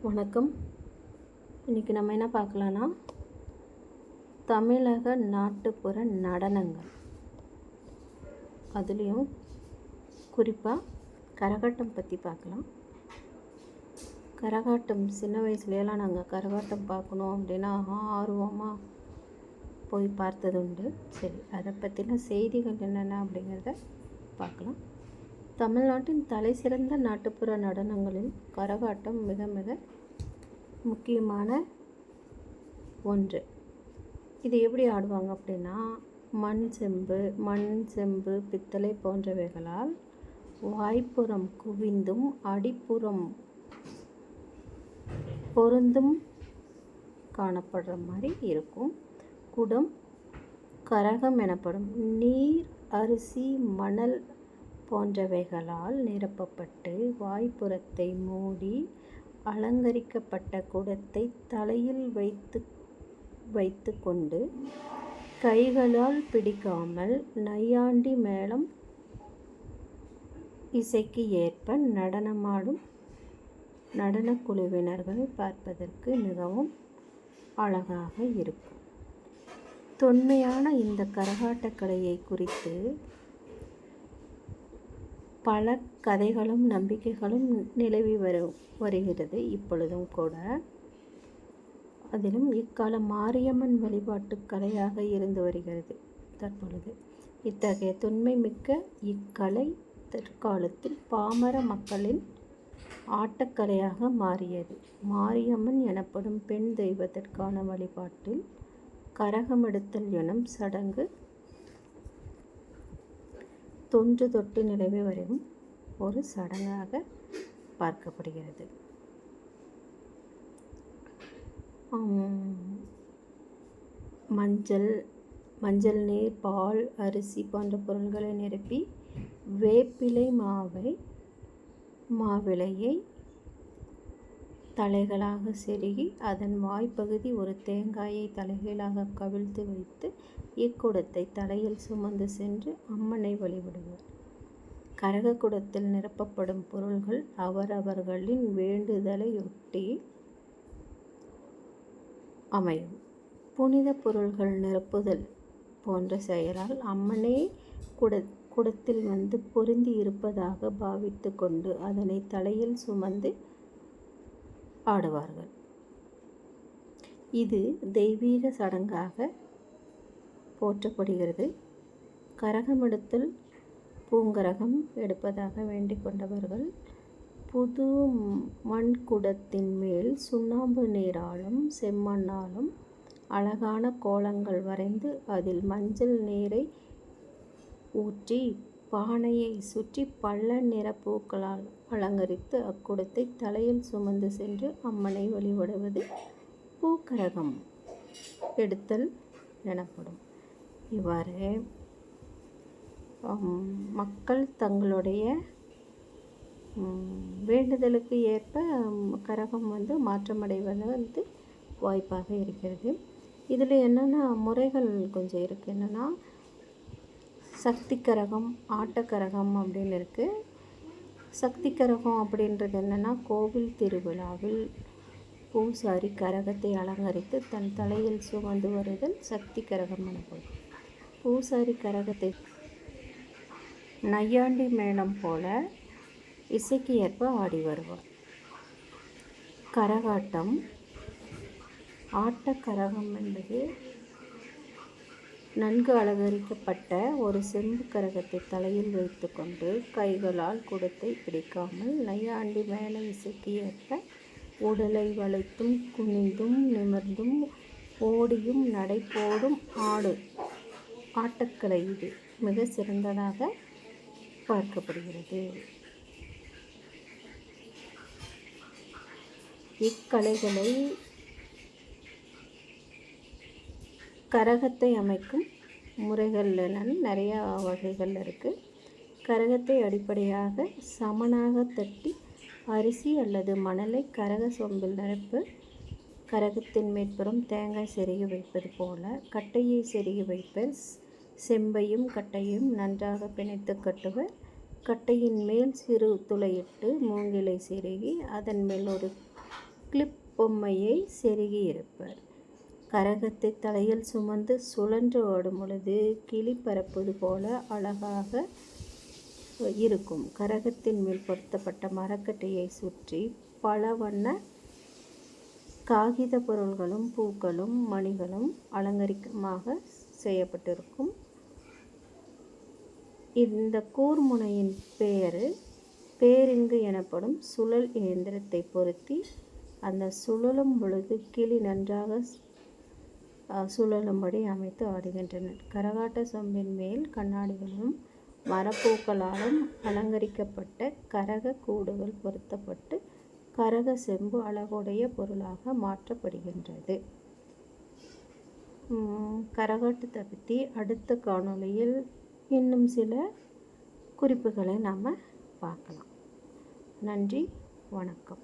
வணக்கம். இன்றைக்கி நம்ம என்ன பார்க்கலான்னா, தமிழக நாட்டுப்புற நடனங்கள், அதுலேயும் குறிப்பாக கரகாட்டம் பற்றி பார்க்கலாம். கரகாட்டம் சின்ன வயசுலையெல்லாம் நாங்கள் கரகாட்டம் பார்க்கணும் அப்படின்னா ஆர்வமாக போய் பார்த்தது உண்டு. சரி, அதை பற்றின செய்திகள் என்னென்ன அப்படிங்கிறத பார்க்கலாம். தமிழ்நாட்டின் தலை சிறந்த நாட்டுப்புற நடனங்களில் கரகாட்டம் மிக மிக முக்கியமான ஒன்று. இது எப்படி ஆடுவாங்க அப்படின்னா, மண் செம்பு பித்தளை போன்றவைகளால் வாய்ப்புறம் குவிந்தும் அடிப்புறம் பொருந்தும் காணப்படுற மாதிரி இருக்கும். குடம் கரகம் எனப்படும் நீர், அரிசி, மணல் போன்றவைகளால் நிரப்பப்பட்டு வாய்ப்புறத்தை மூடி அலங்கரிக்கப்பட்ட குடத்தை தலையில் வைத்து கொண்டு கைகளால் பிடிக்காமல் நையாண்டி மேளம் இசைக்கு ஏற்ப நடனமாடும் நடனக்குழுவினர்கள் பார்ப்பதற்கு மிகவும் அழகாக இருக்கும். தொன்மையான இந்த கரகாட்டக்கலையை குறித்து பல கதைகளும் நம்பிக்கைகளும் நிலவி வருகிறது இப்பொழுதும் கூட. அதிலும் இக்கால மாரியம்மன் வழிபாட்டு கலையாக இருந்து வருகிறது தற்பொழுது. இத்தகைய தொன்மை மிக்க இக்கலை தற்காலத்தில் பாமர மக்களின் ஆட்டக்கலையாக மாறியது. மாரியம்மன் எனப்படும் பெண் தெய்வத்திற்கான வழிபாட்டில் கரகமெடுத்தல் எனும் சடங்கு தொன்று தொட்டு நிலவி வரும் ஒரு சடங்காக பார்க்கப்படுகிறது. மஞ்சள் நீர், பால், அரிசி போன்ற பொருட்களை நிரப்பி வேப்பிலை மாவிலையை தலைகளாக செருகி அதன் வாய்ப்பகுதி ஒரு தேங்காயை தலைகளாக கவிழ்த்து வைத்து இக்குடத்தை தலையில் சுமந்து சென்று அம்மனை வழிபடுவர். கரகக்குடத்தில் நிரப்பப்படும் பொருள்கள் அவரவர்களின் வேண்டுதலையொட்டி அமையும். புனித பொருள்கள் நிரப்புதல் போன்ற செயலால் அம்மனே குடத்தில் வந்து பொருந்தி இருப்பதாக பாவித்து கொண்டு அதனை தலையில் சுமந்து ஆடுவார்கள். இது தெய்வீக சடங்காக போற்றப்படுகிறது. கரகமெடுத்தல் பூங்கரகம் எடுப்பதாக வேண்டிக் கொண்டவர்கள் புது மண்குடத்தின் மேல் சுண்ணாம்பு நீராலும் செம்மண்ணாலும் அழகான கோலங்கள் வரைந்து அதில் மஞ்சள் நீரை ஊற்றி பானையை சுற்றி பல நிற பூக்களால் அலங்கரித்து அக்குடத்தை தலையில் சுமந்து சென்று அம்மனை வழிபடுவது பூக்கரகம் எடுத்தல் எனப்படும். இவ்வாறு மக்கள் தங்களுடைய வேண்டுதலுக்கு ஏற்ப கரகம் மாற்றமடைவது வாய்ப்பாக இருக்கிறது. இதில் என்னென்னா முறைகள் கொஞ்சம் இருக்குது. என்னென்னா சக்தி கரகம், ஆட்டக்கரகம் அப்படின்னு இருக்குது. சக்தி கரகம் அப்படின்றது என்னென்னா, கோவில் திருவிழாவில் பூசாரி கரகத்தை அலங்கரித்து தன் தலையில் சுமந்து வருதல் சக்தி கரகம் எனப்படும். பூசாரி கரகத்தை நையாண்டி மேளம் போல இசைக்கு ஏற்ப ஆடி வருவார். கரகாட்டம் ஆட்டக்கரகம் என்பது நன்கு அலங்கரிக்கப்பட்ட ஒரு செம்பு கரகத்தை தலையில் வைத்து கொண்டு கைகளால் குடத்தை பிடிக்காமல் நையாண்டி மேள இசைக்கு ஏற்ப உடலை வளைத்தும் குனிந்தும் நிமிர்ந்தும் ஓடியும் நடைபோடும் ஆட்டக்கலை இது மிக சிறந்ததாக பார்க்கப்படுகிறது. இக்கலைகளை கரகத்தை அமைக்கும் முறைகள் நிறையா வகைகள் இருக்குது. கரகத்தை அடிப்படையாக சமனாக தட்டி அரிசி அல்லது மணலை கரக சொம்பில் நிரப்பு கரகத்தின் மேற்புறம் தேங்காய் செருகி வைப்பது போல கட்டையை செருகி வைப்பர். செம்பையும் கட்டையும் நன்றாக பிணைத்து கட்டுவர். கட்டையின் மேல் சிறு துளையிட்டு மூங்கிலை செருகி அதன் மேல் ஒரு கிளிப் பொம்மையை செருகியிருப்பர். கரகத்தை தலையில் சுமந்து சுழன்று ஓடும் பொழுது கிளி பறப்பது போல அழகாக இருக்கும். கரகத்தின் மேல் பொருத்தப்பட்ட மரக்கட்டையை சுற்றி பல வண்ண காகித பொருள்களும் பூக்களும் மணிகளும் அலங்கரிக்கமாக செய்யப்பட்டிருக்கும். இந்த கூர்முனையின் பேரிங்கு எனப்படும் சுழல் இயந்திரத்தை பொருத்தி அந்த சுழலும் பொழுது கிளி நன்றாக சுழலும்படி அமைத்து ஆடுகின்றனர். கரகாட்ட சொம்பின் மேல் கண்ணாடிகளும் மரப்பூக்களாலும் அலங்கரிக்கப்பட்ட கரக கூடுகள் பொருத்தப்பட்டு கரக செம்பு அழகுடைய பொருளாக மாற்றப்படுகின்றது. கரகாட்டத்தை பற்றி அடுத்த காணொளியில் இன்னும் சில குறிப்புகளை நாம் பார்க்கலாம். நன்றி, வணக்கம்.